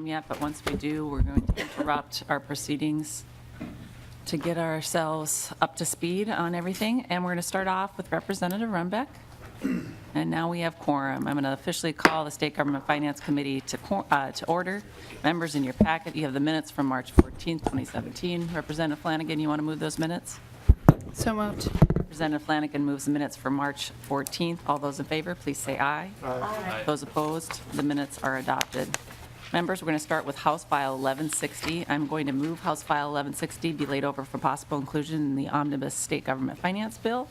quorum yet, but once we do, we're going to interrupt our proceedings to get ourselves up to speed on everything. And we're going to start off with Representative Runbeck. And now we have quorum. I'm going to officially call the State Government Finance Committee to order. Members, in your packet, you have the minutes from March 14th, 2017. Representative Flanagan, you want to move those minutes? So moved. Representative Flanagan moves the minutes for March 14th. All those in favor, please say aye. Aye. Those opposed, the minutes are adopted. Members, we're going to start with House File 1160. I'm going to move House File 1160 be laid over for possible inclusion in the Omnibus State Government Finance Bill.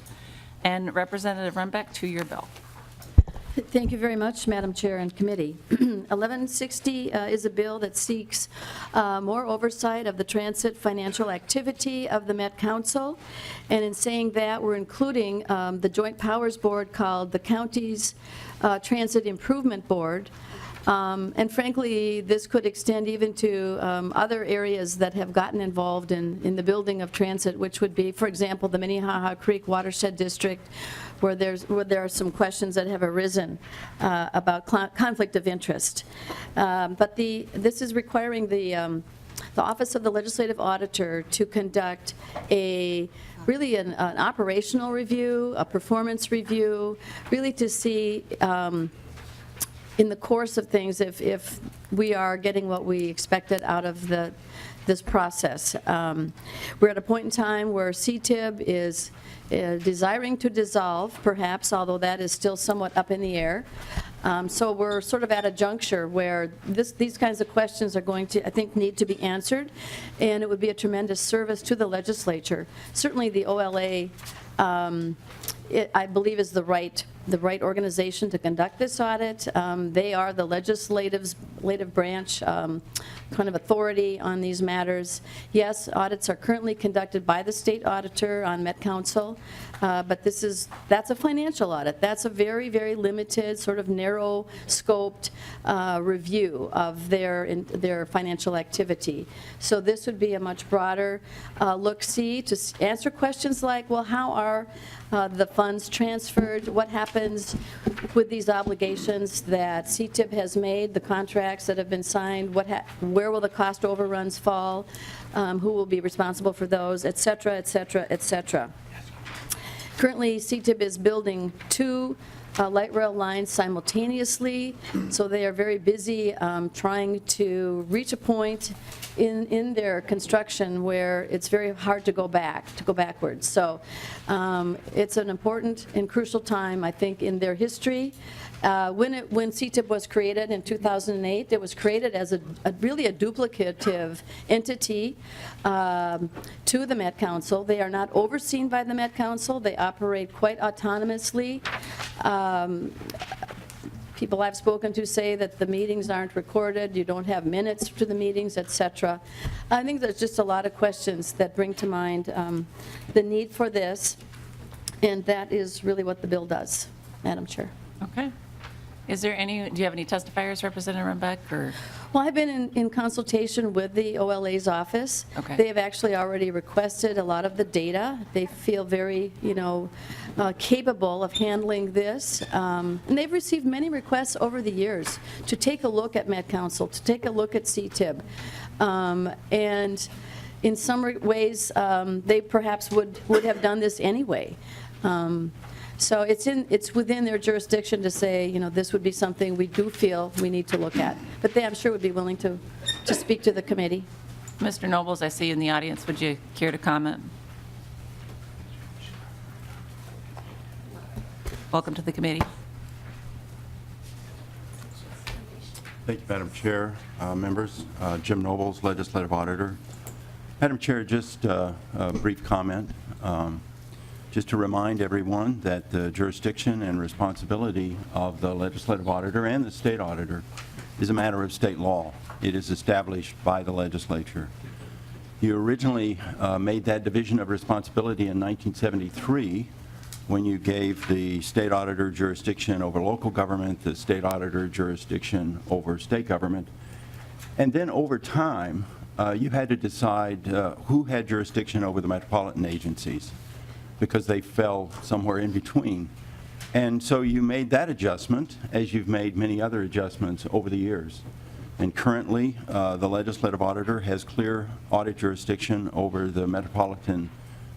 And Representative Runbeck, to your bill. Thank you very much, Madam Chair and Committee. 1160 is a bill that seeks more oversight of the transit financial activity of the Met Council. And in saying that, we're including the Joint Powers Board called the County's Transit Improvement Board. And frankly, this could extend even to other areas that have gotten involved in the building of transit, which would be, for example, the Minnehaha Creek Watershed District, where there are some questions that have arisen about conflict of interest. But this is requiring the Office of the Legislative Auditor to conduct really an operational review, a performance review, really to see in the course of things if we are getting what we expected out of this process. We're at a point in time where CTIB is desiring to dissolve, perhaps, although that is still somewhat up in the air. So we're sort of at a juncture where these kinds of questions are going to, I think, need to be answered, and it would be a tremendous service to the legislature. Certainly the OLA, I believe, is the right organization to conduct this audit. They are the legislative branch kind of authority on these matters. Yes, audits are currently conducted by the state auditor on Met Council, but that's a financial audit. That's a very, very limited, sort of narrow scoped review of their financial activity. So this would be a much broader look-see to answer questions like, well, how are the funds transferred? What happens with these obligations that CTIB has made, the contracts that have been signed? Where will the cost overruns fall? Who will be responsible for those, et cetera, et cetera, et cetera. Currently, CTIB is building two light rail lines simultaneously, so they are very busy trying to reach a point in their construction where it's very hard to go backwards. So it's an important and crucial time, I think, in their history. When CTIB was created in 2008, it was created as really a duplicative entity to the Met Council. They are not overseen by the Met Council. They operate quite autonomously. People I've spoken to say that the meetings aren't recorded, you don't have minutes to the meetings, et cetera. I think there's just a lot of questions that bring to mind the need for this, and that is really what the bill does, Madam Chair. Okay. Do you have any testifiers, Representative Runbeck, or? Well, I've been in consultation with the OLA's office. Okay. They have actually already requested a lot of the data. They feel very, capable of handling this. And they've received many requests over the years to take a look at Met Council, to take a look at CTIB. And in some ways, they perhaps would have done this anyway. So it's within their jurisdiction to say, this would be something we do feel we need to look at. But they, I'm sure, would be willing to speak to the committee. Mr. Nobles, I see you in the audience. Would you care to comment? Welcome to the committee. Thank you, Madam Chair, members. Jim Nobles, Legislative Auditor. Madam Chair, just a brief comment. Just to remind everyone that the jurisdiction and responsibility of the Legislative Auditor and the State Auditor is a matter of state law. It is established by the legislature. You originally made that division of responsibility in 1973 when you gave the State Auditor jurisdiction over local government, the State Auditor jurisdiction over state government. And then over time, you had to decide who had jurisdiction over the metropolitan agencies, because they fell somewhere in between. And so you made that adjustment, as you've made many other adjustments over the years. And currently, the Legislative Auditor has clear audit jurisdiction over the Metropolitan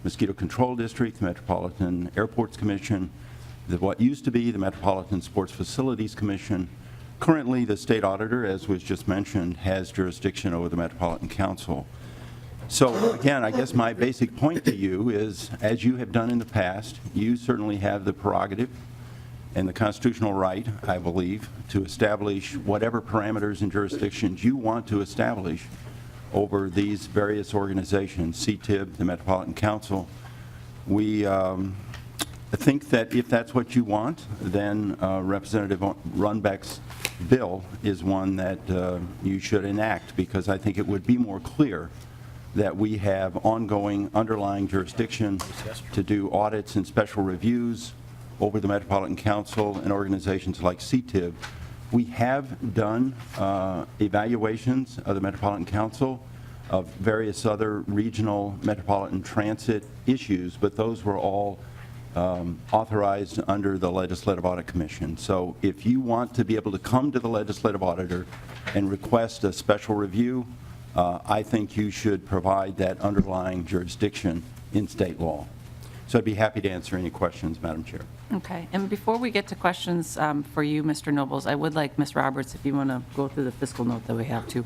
Mosquito Control District, the Metropolitan Airports Commission, what used to be the Metropolitan Sports Facilities Commission. Currently, the State Auditor, as was just mentioned, has jurisdiction over the Metropolitan Council. So again, I guess my basic point to you is, as you have done in the past, you certainly have the prerogative and the constitutional right, I believe, to establish whatever parameters and jurisdictions you want to establish over these various organizations, CTIB, the Metropolitan Council. We think that if that's what you want, then Representative Runbeck's bill is one that you should enact, because I think it would be more clear that we have ongoing underlying jurisdiction to do audits and special reviews over the Metropolitan Council and organizations like CTIB. We have done evaluations of the Metropolitan Council of various other regional metropolitan transit issues, but those were all authorized under the Legislative Audit Commission. So if you want to be able to come to the Legislative Auditor and request a special review, I think you should provide that underlying jurisdiction in state law. So I'd be happy to answer any questions, Madam Chair. Okay, and before we get to questions for you, Mr. Nobles, I would like Ms. Roberts, if you want to go through the fiscal note that we have too.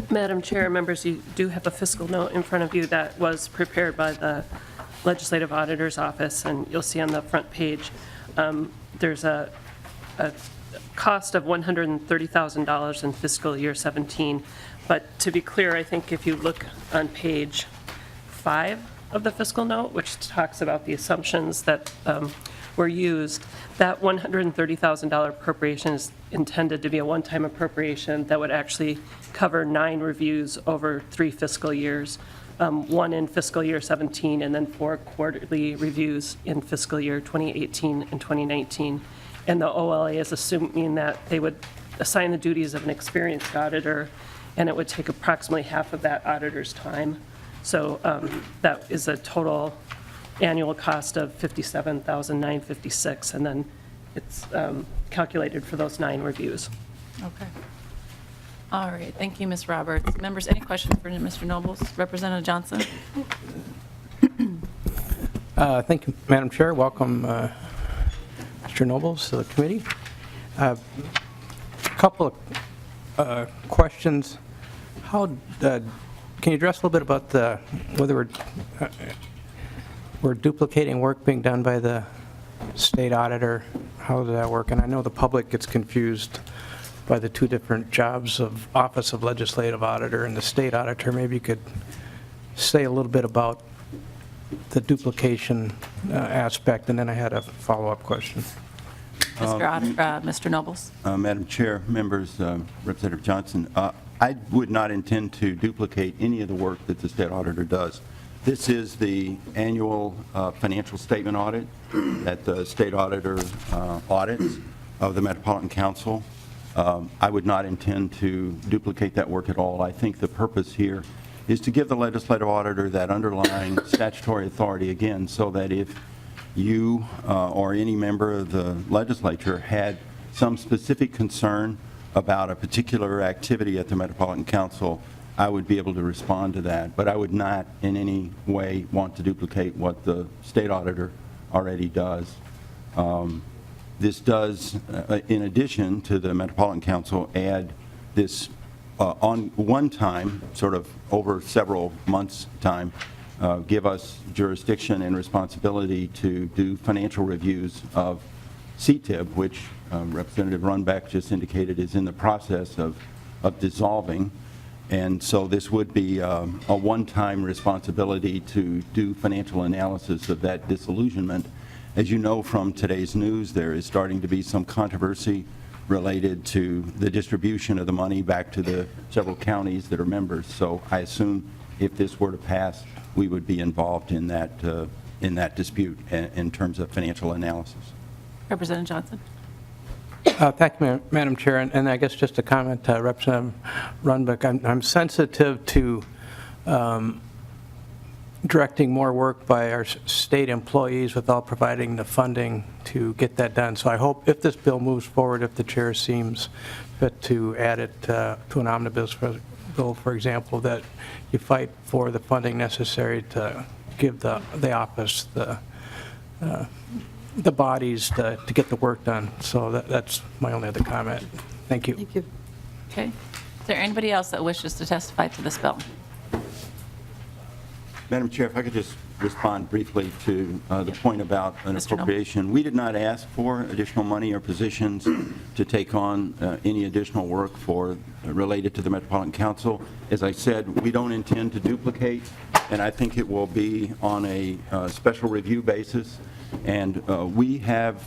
Madam Chair, members, you do have a fiscal note in front of you that was prepared by the Legislative Auditor's Office, and you'll see on the front page, there's a cost of $130,000 in fiscal year 17. But to be clear, I think if you look on page 5 of the fiscal note, which talks about the assumptions that were used, that $130,000 appropriation is intended to be a one-time appropriation that would actually cover 9 reviews over 3 fiscal years, 1 in fiscal year 17, and then 4 quarterly reviews in fiscal year 2018 and 2019. And the OLA is assuming that they would assign the duties of an experienced auditor, and it would take approximately half of that auditor's time. So that is a total annual cost of $57,956, and then it's calculated for those 9 reviews. Okay. All right, thank you, Ms. Roberts. Members, any questions for Mr. Nobles? Representative Johnson? Thank you, Madam Chair. Welcome, Mr. Nobles, to the committee. A couple of questions. Can you address a little bit about whether we're duplicating work being done by the state auditor? How does that work? And I know the public gets confused by the 2 different jobs of Office of Legislative Auditor and the state auditor. Maybe you could say a little bit about the duplication aspect, and then I had a follow-up question. Mr. Nobles? Madam Chair, members, Representative Johnson, I would not intend to duplicate any of the work that the state auditor does. This is the annual financial statement audit that the state auditor audits of the Metropolitan Council. I would not intend to duplicate that work at all. I think the purpose here is to give the legislative auditor that underlying statutory authority again, so that if you or any member of the legislature had some specific concern about a particular activity at the Metropolitan Council, I would be able to respond to that. But I would not in any way want to duplicate what the state auditor already does. This does, in addition to the Metropolitan Council, add this on one time, sort of over several months' time, give us jurisdiction and responsibility to do financial reviews of CTIB, which Representative Runbeck just indicated is in the process of dissolving. And so this would be a one-time responsibility to do financial analysis of that disillusionment. As you know from today's news, there is starting to be some controversy related to the distribution of the money back to the several counties that are members. So I assume if this were to pass, we would be involved in that dispute in terms of financial analysis. Representative Johnson? Thank you, Madam Chair. And I guess just a comment, Representative Runbeck, I'm sensitive to directing more work by our state employees without providing the funding to get that done. So I hope if this bill moves forward, if the chair seems fit to add it to an omnibus bill, for example, that you fight for the funding necessary to give the office the bodies to get the work done. So that's my only other comment. Thank you. Thank you. Okay. Is there anybody else that wishes to testify to this bill? Madam Chair, if I could just respond briefly to the point about an Mr. Noble. appropriation. We did not ask for additional money or positions to take on any additional work related to the Metropolitan Council. As I said, we don't intend to duplicate, and I think it will be on a special review basis. And we have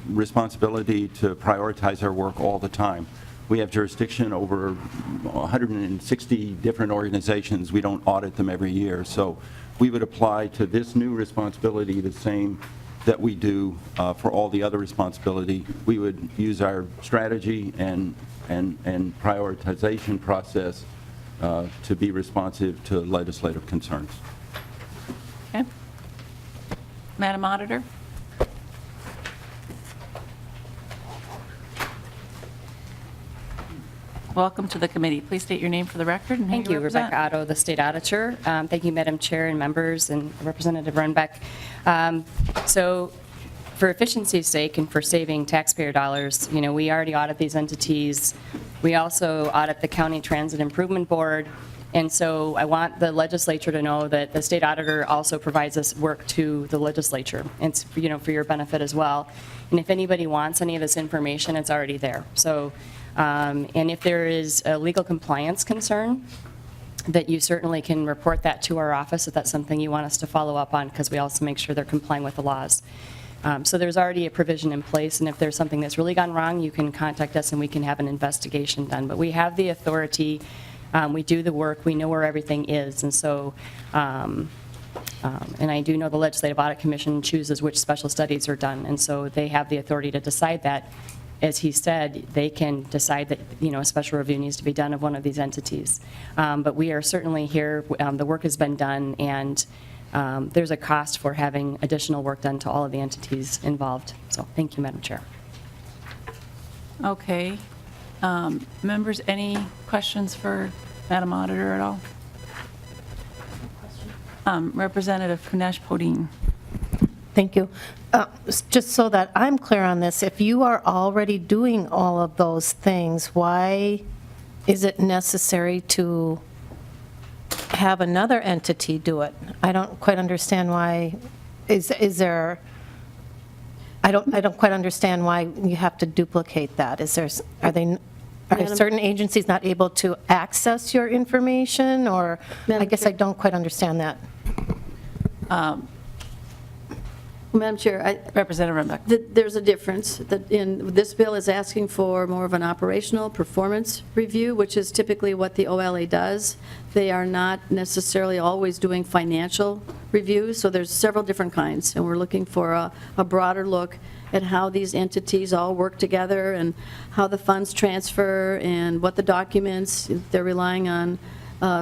responsibility to prioritize our work all the time. We have jurisdiction over 160 different organizations. We don't audit them every year. So we would apply to this new responsibility the same that we do for all the other responsibility. We would use our strategy and prioritization process to be responsive to legislative concerns. Okay. Madam Auditor? Welcome to the committee. Please state your name for the record and who Thank you you, represent. Rebecca Otto, the State Auditor. Thank you, Madam Chair and members and Representative Runbeck. So for efficiency's sake and for saving taxpayer dollars, we already audit these entities. We also audit the County Transit Improvement Board. And so I want the legislature to know that the state auditor also provides this work to the legislature. It's, for your benefit as well. And if anybody wants any of this information, it's already there. So, and if there is a legal compliance concern, that you certainly can report that to our office if that's something you want us to follow up on, because we also make sure they're complying with the laws. So there's already a provision in place, and if there's something that's really gone wrong, you can contact us and we can have an investigation done. But we have the authority. We do the work, we know where everything is, and so, and I do know the Legislative Audit Commission chooses which special studies are done, and so they have the authority to decide that. As he said, they can decide that, a special review needs to be done of one of these entities. But we are certainly here, the work has been done, and there's a cost for having additional work done to all of the entities involved. So thank you, Madam Chair. Okay. Members, any questions for Madam Auditor at all? Representative Kunesh Podine. Thank you. Just so that I'm clear on this, if you are already doing all of those things, why is it necessary to have another entity do it? I don't quite understand why. Is there? I don't quite understand why you have to duplicate that. Are certain agencies not able to access your information, or I guess I don't quite understand that. Madam Chair, Representative Runbeck. there's a difference. This bill is asking for more of an operational performance review, which is typically what the OLA does. They are not necessarily always doing financial reviews, so there's several different kinds, and we're looking for a broader look at how these entities all work together and how the funds transfer and what the documents they're relying on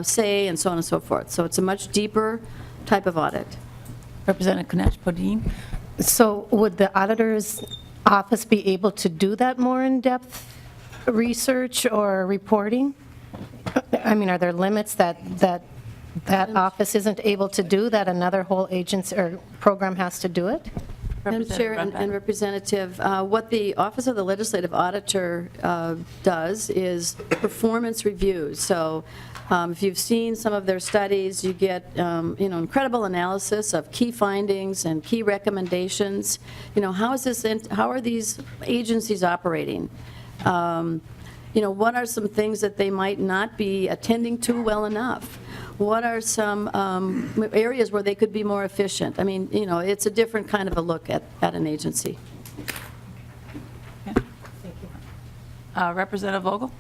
say, and so on and so forth. So it's a much deeper type of audit. Representative Kunesh Podine. So would the auditor's office be able to do that more in-depth research or reporting? I mean, are there limits that office isn't able to do, that another whole agency or program has to do it? Madam Chair and Representative, what the Office of the Legislative Auditor does is performance reviews. So if you've seen some of their studies, you get incredible analysis of key findings and key recommendations. How are these agencies operating? What are some things that they might not be attending to well enough? What are some areas where they could be more efficient? I mean, it's a different kind of a look at an agency. Representative Vogel.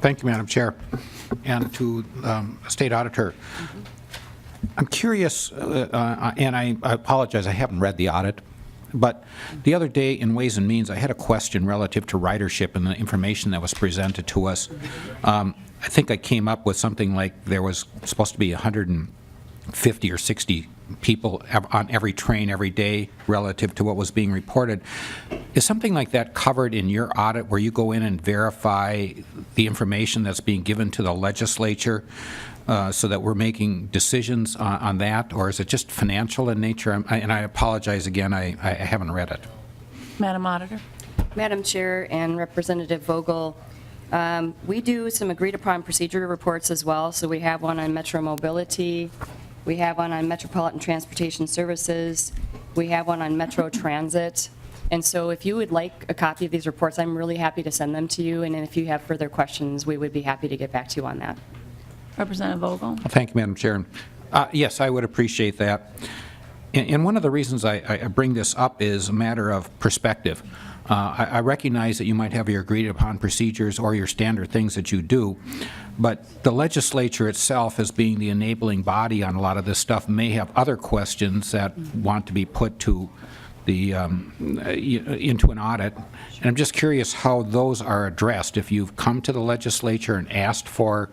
Thank you, Madam Chair. And to State Auditor, I'm curious, and I apologize, I haven't read the audit, but the other day in Ways and Means, I had a question relative to ridership and the information that was presented to us. I think I came up with something like there was supposed to be 50 or 60 people on every train every day relative to what was being reported. Is something like that covered in your audit where you go in and verify the information that's being given to the legislature so that we're making decisions on that? Or is it just financial in nature? And I apologize again, I haven't read it. Madam Auditor? Madam Chair and Representative Vogel, we do some agreed-upon procedure reports as well. So we have one on Metro Mobility, we have one on Metropolitan Transportation Services, we have one on Metro Transit. And so if you would like a copy of these reports, I'm really happy to send them to you. And if you have further questions, we would be happy to get back to you on that. Representative Vogel? Thank you, Madam Chair. Yes, I would appreciate that. And one of the reasons I bring this up is a matter of perspective. I recognize that you might have your agreed-upon procedures or your standard things that you do, but the legislature itself, as being the enabling body on a lot of this stuff, may have other questions that want to be put to the into an audit. And I'm just curious how those are addressed. If you've come to the legislature and asked for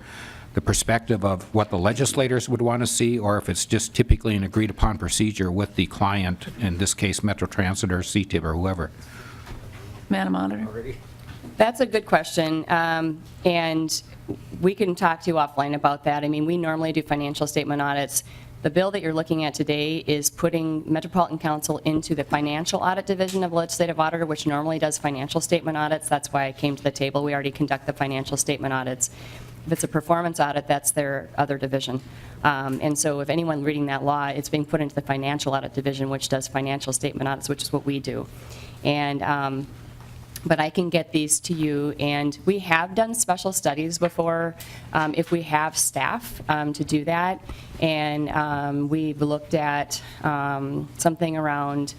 the perspective of what the legislators would want to see, or if it's just typically an agreed-upon procedure with the client, in this case Metro Transit or CTIB or whoever. Madam Auditor? That's a good question, and we can talk to you offline about that. I mean, we normally do financial statement audits. The bill that you're looking at today is putting Metropolitan Council into the financial audit division of Legislative Auditor, which normally does financial statement audits. That's why I came to the table. We already conduct the financial statement audits. If it's a performance audit, that's their other division. And so if anyone reading that law, it's being put into the financial audit division, which does financial statement audits, which is what we do. And but I can get these to you, and we have done special studies before if we have staff to do that, and we've looked at something around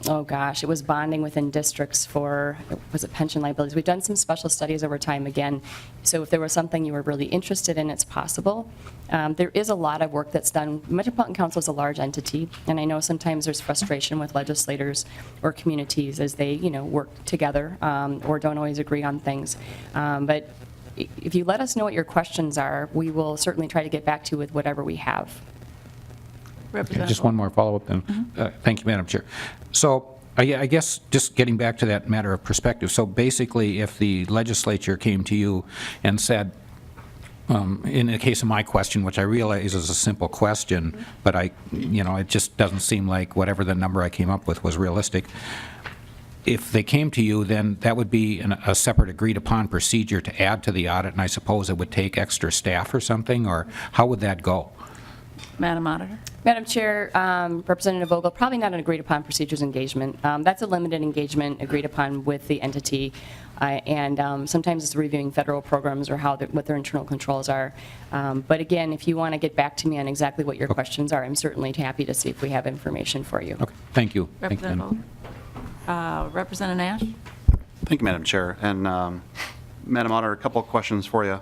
oh gosh, it was bonding within districts for, was it pension liabilities? We've done some special studies over time again, so if there was something you were really interested in, it's possible. There is a lot of work that's done. Metropolitan Council is a large entity, and I know sometimes there's frustration with legislators or communities as they, work together or don't always agree on things. But if you let us know what your questions are, we will certainly try to get back to you with whatever we have. Just one more follow-up then. Thank you, Madam Chair. So I guess just getting back to that matter of perspective, so basically if the legislature came to you and said, in the case of my question, which I realize is a simple question, but it just doesn't seem like whatever the number I came up with was realistic. If they came to you, then that would be a separate agreed-upon procedure to add to the audit, and I suppose it would take extra staff or something, or how would that go? Madam Auditor? Madam Chair, Representative Vogel, probably not an agreed-upon procedures engagement. That's a limited engagement agreed upon with the entity, and sometimes it's reviewing federal programs or what their internal controls are. But again, if you want to get back to me on exactly what your questions are, I'm certainly happy to see if we have information for you. Okay, thank you. Representative Vogel? Representative Nash? Thank you, Madam Chair. And Madam Auditor, a couple of questions for you.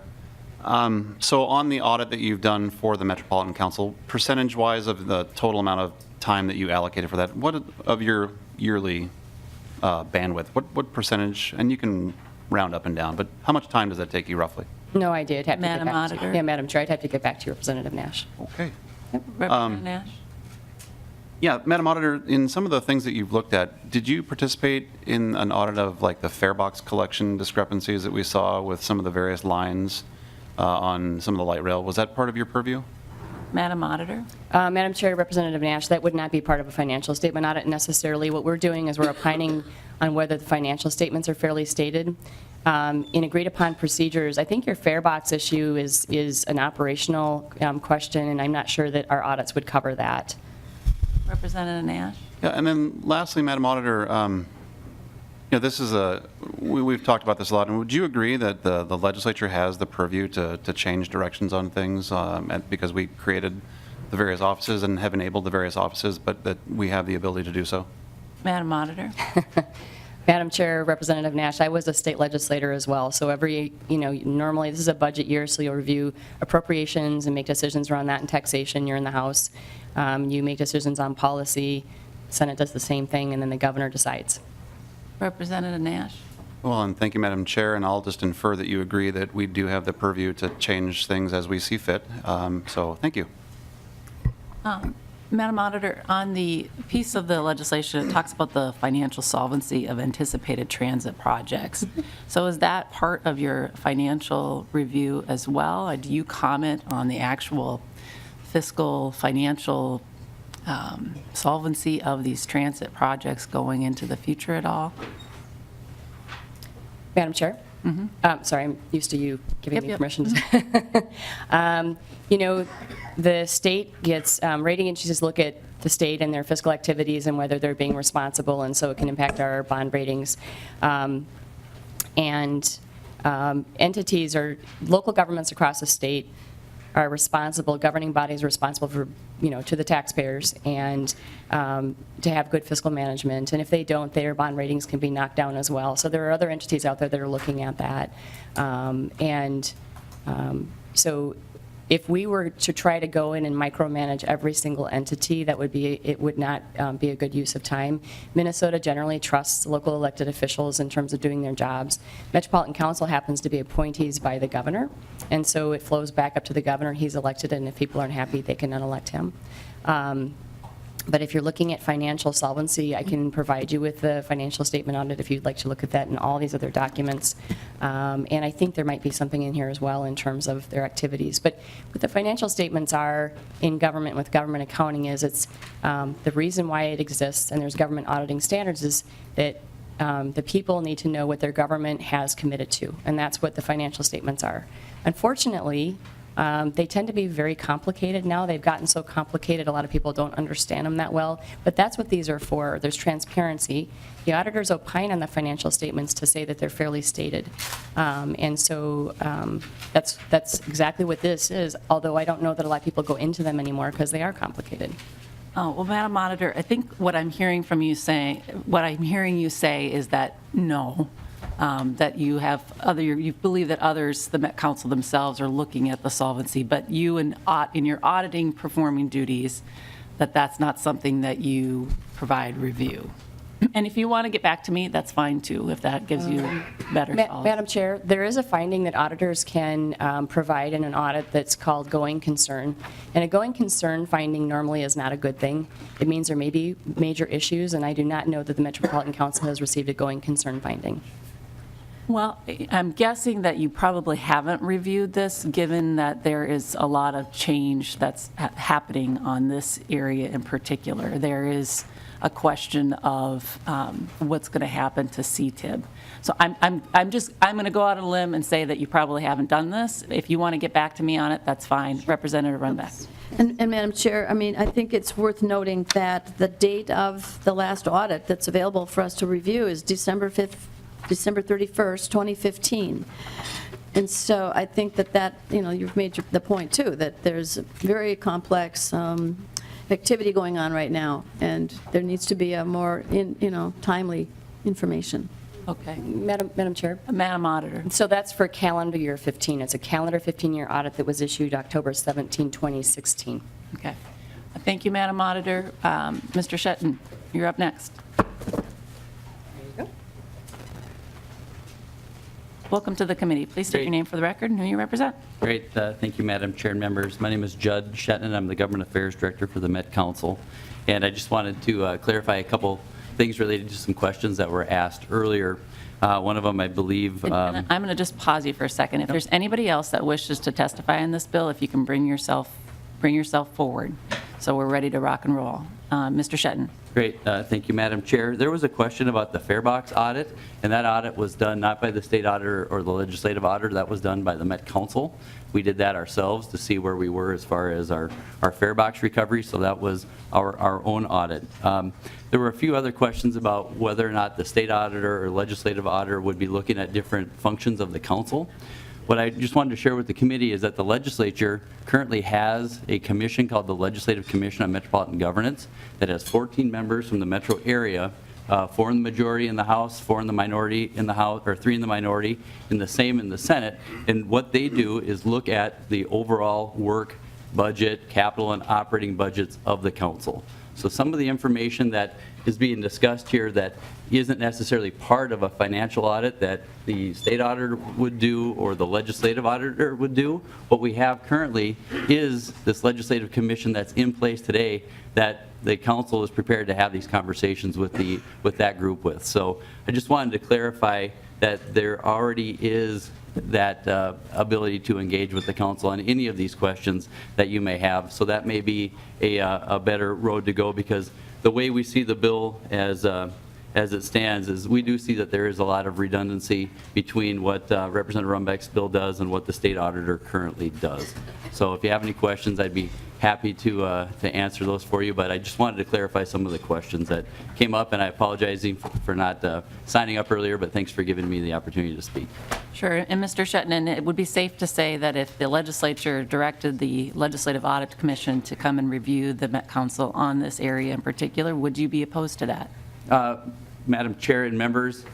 So on the audit that you've done for the Metropolitan Council, percentage-wise of the total amount of time that you allocated for that, what of your yearly bandwidth, what percentage, and you can round up and down, but how much time does that take you roughly? No idea. I'd have to Madam get back to Auditor? you. Yeah, Madam Chair, I'd have to get back to you, Representative Nash. Okay. Representative Nash? Yeah, Madam Auditor, in some of the things that you've looked at, did you participate in an audit of like the fare box collection discrepancies that we saw with some of the various lines on some of the light rail? Was that part of your purview? Madam Auditor? Madam Chair, Representative Nash, that would not be part of a financial statement audit necessarily. What we're doing is we're opining on whether the financial statements are fairly stated. In agreed upon procedures, I think your fare box issue is an operational question, and I'm not sure that our audits would cover that. Representative Nash? Yeah, and then lastly, Madam Auditor, this is we've talked about this a lot, and would you agree that the legislature has the purview to change directions on things because we created the various offices and have enabled the various offices, but that we have the ability to do so? Madam Auditor? Madam Chair, Representative Nash, I was a state legislator as well, so normally this is a budget year, so you'll review appropriations and make decisions around that, and taxation, you're in the House. You make decisions on policy, Senate does the same thing, and then the governor decides. Representative Nash? Well, and thank you, Madam Chair, and I'll just infer that you agree that we do have the purview to change things as we see fit. So thank you. Madam Auditor, on the piece of the legislation, it talks about the financial solvency of anticipated transit projects. So is that part of your financial review as well? Or do you comment on the actual fiscal, financial solvency of these transit projects going into the future at all? Madam Chair? Sorry, I'm used to you giving me Yep. permission to. You know, the state gets, rating agencies look at the state and their fiscal activities and whether they're being responsible, and so it can impact our bond ratings. Entities or local governments across the state are responsible, governing bodies are responsible for, to the taxpayers and to have good fiscal management. And if they don't, their bond ratings can be knocked down as well. So there are other entities out there that are looking at that. So if we were to try to go in and micromanage every single entity, it would not be a good use of time. Minnesota generally trusts local elected officials in terms of doing their jobs. Metropolitan Council happens to be appointees by the governor, and so it flows back up to the governor. He's elected, and if people aren't happy, they can unelect him. But if you're looking at financial solvency, I can provide you with the financial statement audit if you'd like to look at that and all these other documents. And I think there might be something in here as well in terms of their activities. But what the financial statements are in government with government accounting is it's the reason why it exists, and there's government auditing standards, is that the people need to know what their government has committed to, and that's what the financial statements are. Unfortunately, they tend to be very complicated now. They've gotten so complicated, a lot of people don't understand them that well. But that's what these are for. There's transparency. The auditors opine on the financial statements to say that they're fairly stated. And so that's exactly what this is, although I don't know that a lot of people go into them anymore because they are complicated. Oh, well, Madam Auditor, I think what I'm hearing you say is that no, that you believe that others, the Met Council themselves, are looking at the solvency, but you in your auditing performing duties, that's not something that you provide review. And if you want to get back to me, that's fine too, if that gives you better solvency. Madam Chair, there is a finding that auditors can provide in an audit that's called going concern. And a going concern finding normally is not a good thing. It means there may be major issues, and I do not know that the Metropolitan Council has received a going concern finding. Well, I'm guessing that you probably haven't reviewed this, given that there is a lot of change that's happening on this area in particular. There is a question of what's going to happen to CTIB. So I'm going to go out on a limb and say that you probably haven't done this. If you want to get back to me on it, that's fine. Representative Runbeck. And Madam Chair, I mean, I think it's worth noting that the date of the last audit that's available for us to review is December 31st, 2015. And so I think that you've made the point too, that there's very complex activity going on right now, and there needs to be a more timely information. Okay. Madam Chair? Madam Auditor. So that's for calendar year 15. It's a calendar 15-year audit that was issued October 17, 2016. Okay. Thank you, Madam Auditor. Mr. Shetton, you're up next. Welcome to the committee. Please state your name for the record and who you represent. Great. Thank you, Madam Chair and members. My name is Judd Shetton. I'm the Government Affairs Director for the Met Council. And I just wanted to clarify a couple things related to some questions that were asked earlier. One of them, I believe. And I'm going to just pause you for a second. If there's anybody else that wishes to testify on this bill, if you can bring yourself forward. So we're ready to rock and roll. Mr. Shetton. Great. Thank you, Madam Chair. There was a question about the farebox audit, and that audit was done not by the state auditor or the legislative auditor. That was done by the Met Council. We did that ourselves to see where we were as far as our farebox recovery, so that was our own audit. There were a few other questions about whether or not the state auditor or legislative auditor would be looking at different functions of the council. What I just wanted to share with the committee is that the legislature currently has a commission called the Legislative Commission on Metropolitan Governance that has 14 members from the metro area, 4 in the majority in the House, 4 in the minority in the House, or 3 in the minority, and the same in the Senate. And what they do is look at the overall work, budget, capital, and operating budgets of the council. So some of the information that is being discussed here that isn't necessarily part of a financial audit that the state auditor would do or the legislative auditor would do, what we have currently is this legislative commission that's in place today that the council is prepared to have these conversations with that group with. So I just wanted to clarify that there already is that ability to engage with the council on any of these questions that you may have. So that may be a better road to go, because the way we see the bill as it stands is we do see that there is a lot of redundancy between what Representative Runbeck's bill does and what the state auditor currently does. So if you have any questions, I'd be happy to answer those for you, but I just wanted to clarify some of the questions that came up, and I apologize for not signing up earlier, but thanks for giving me the opportunity to speak. Sure, and Mr. Shetland, it would be safe to say that if the legislature directed the Legislative Audit Commission to come and review the Met Council on this area in particular, would you be opposed to that? Madam Chair and members,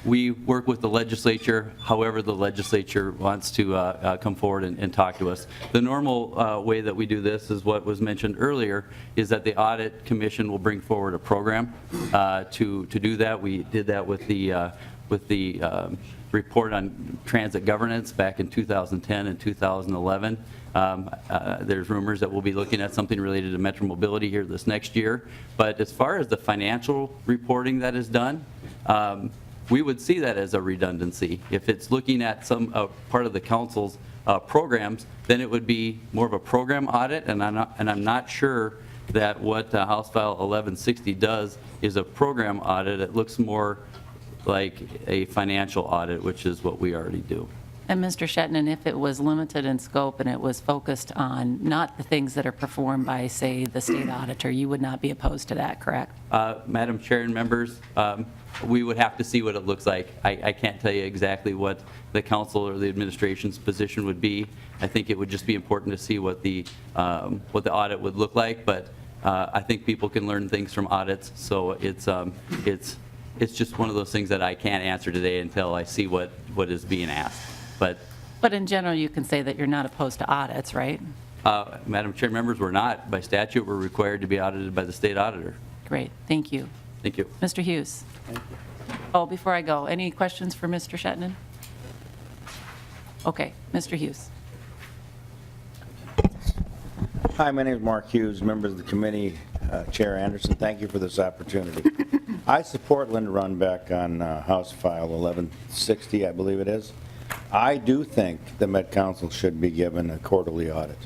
we work with the legislature however the legislature wants to come forward and talk to us. The normal way that we do this is what was mentioned earlier, is that the Audit Commission will bring forward a program to do that. We did that with the report on transit governance back in 2010 and 2011. There's rumors that we'll be looking at something related to metro mobility here this next year. But as far as the financial reporting that is done, we would see that as a redundancy. If it's looking at some part of the council's programs, then it would be more of a program audit, and I'm not sure that what House File 1160 does is a program audit. It looks more like a financial audit, which is what we already do. And Mr. Shetland, if it was limited in scope and it was focused on not the things that are performed by, say, the state auditor, you would not be opposed to that, correct? Madam Chair and members, we would have to see what it looks like. I can't tell you exactly what the council or the administration's position would be. I think it would just be important to see what the audit would look like, but I think people can learn things from audits, so it's just one of those things that I can't answer today until I see what is being asked. But in general, you can say that you're not opposed to audits, right? Madam Chair, members, we're not. By statute, we're required to be audited by the state auditor. Great, thank you. Thank you. Mr. Hughes? Oh, before I go, any questions for Mr. Shetland? Okay, Mr. Hughes. Hi, my name is Mark Hughes, members of the committee, Chair Anderson. Thank you for this opportunity. I support Linda Runbeck on House File 1160, I believe it is. I do think the Met Council should be given a quarterly audit.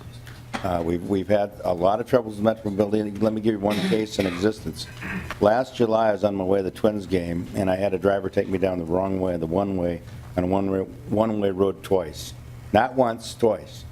We've had a lot of troubles with Metro Mobility. Let me give you one case in existence. Last July, I was on my way to the Twins game, and I had a driver take me down the wrong way, the one-way, on a one-way road twice. Not once, twice.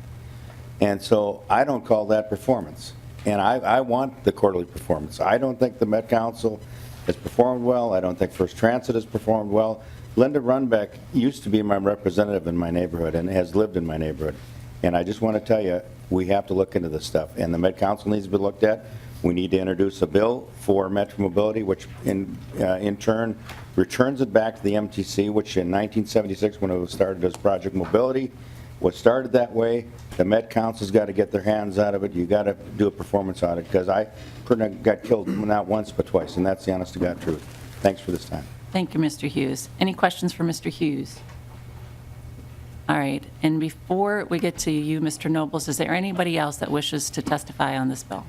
And so I don't call that performance. And I want the quarterly performance. I don't think the Met Council has performed well. I don't think First Transit has performed well. Linda Runbeck used to be my representative in my neighborhood and has lived in my neighborhood. And I just want to tell you, we have to look into this stuff. And the Met Council needs to be looked at. We need to introduce a bill for Metro Mobility, which in turn returns it back to the MTC, which in 1976, when it was started as Project Mobility, was started that way. The Met Council's got to get their hands out of it. You got to do a performance audit, because I got killed not once but twice, and that's the honest to God truth. Thanks for this time. Thank you, Mr. Hughes. Any questions for Mr. Hughes? All right, and before we get to you, Mr. Nobles, is there anybody else that wishes to testify on this bill?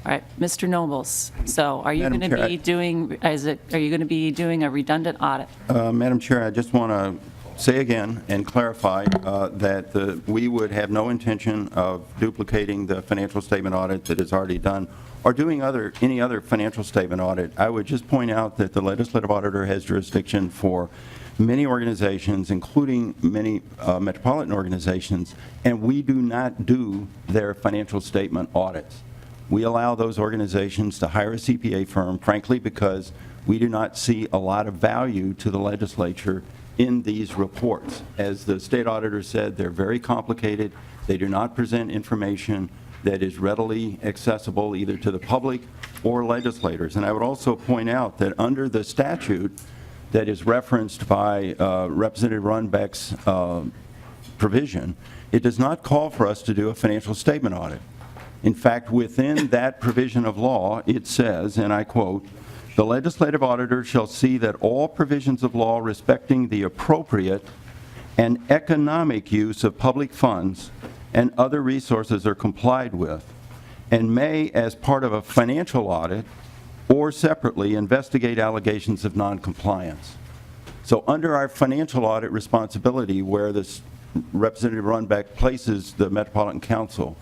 All right, Mr. Nobles, so are you going to be doing, are you going to be doing a redundant audit? Madam Chair, I just want to say again and clarify that we would have no intention of duplicating the financial statement audit that is already done or doing any other financial statement audit. I would just point out that the Legislative Auditor has jurisdiction for many organizations, including many metropolitan organizations, and we do not do their financial statement audits. We allow those organizations to hire a CPA firm, frankly, because we do not see a lot of value to the legislature in these reports. As the state auditor said, they're very complicated. They do not present information that is readily accessible either to the public or legislators. And I would also point out that under the statute that is referenced by Representative Runbeck's provision, it does not call for us to do a financial statement audit. In fact, within that provision of law, it says, and I quote, "The legislative auditor shall see that all provisions of law respecting the appropriate and economic use of public funds and other resources are complied with, and may, as part of a financial audit or separately, investigate allegations of noncompliance." So under our financial audit responsibility, where this Representative Runbeck places the Metropolitan Council,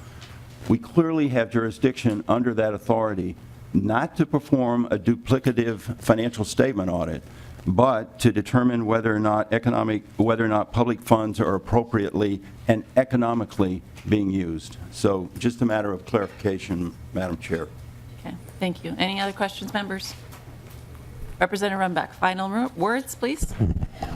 we clearly have jurisdiction under that authority not to perform a duplicative financial statement audit, but to determine whether or not public funds are appropriately and economically being used. So just a matter of clarification, Madam Chair. Okay, thank you. Any other questions, members? Representative Runbeck, final words, please.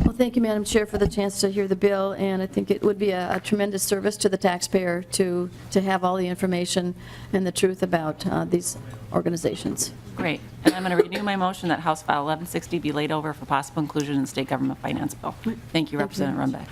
Well, thank you, Madam Chair, for the chance to hear the bill, and I think it would be a tremendous service to the taxpayer to have all the information and the truth about these organizations. Great. And I'm going to renew my motion that House File 1160 be laid over for possible inclusion in the state government finance bill. Thank you, Representative Runbeck.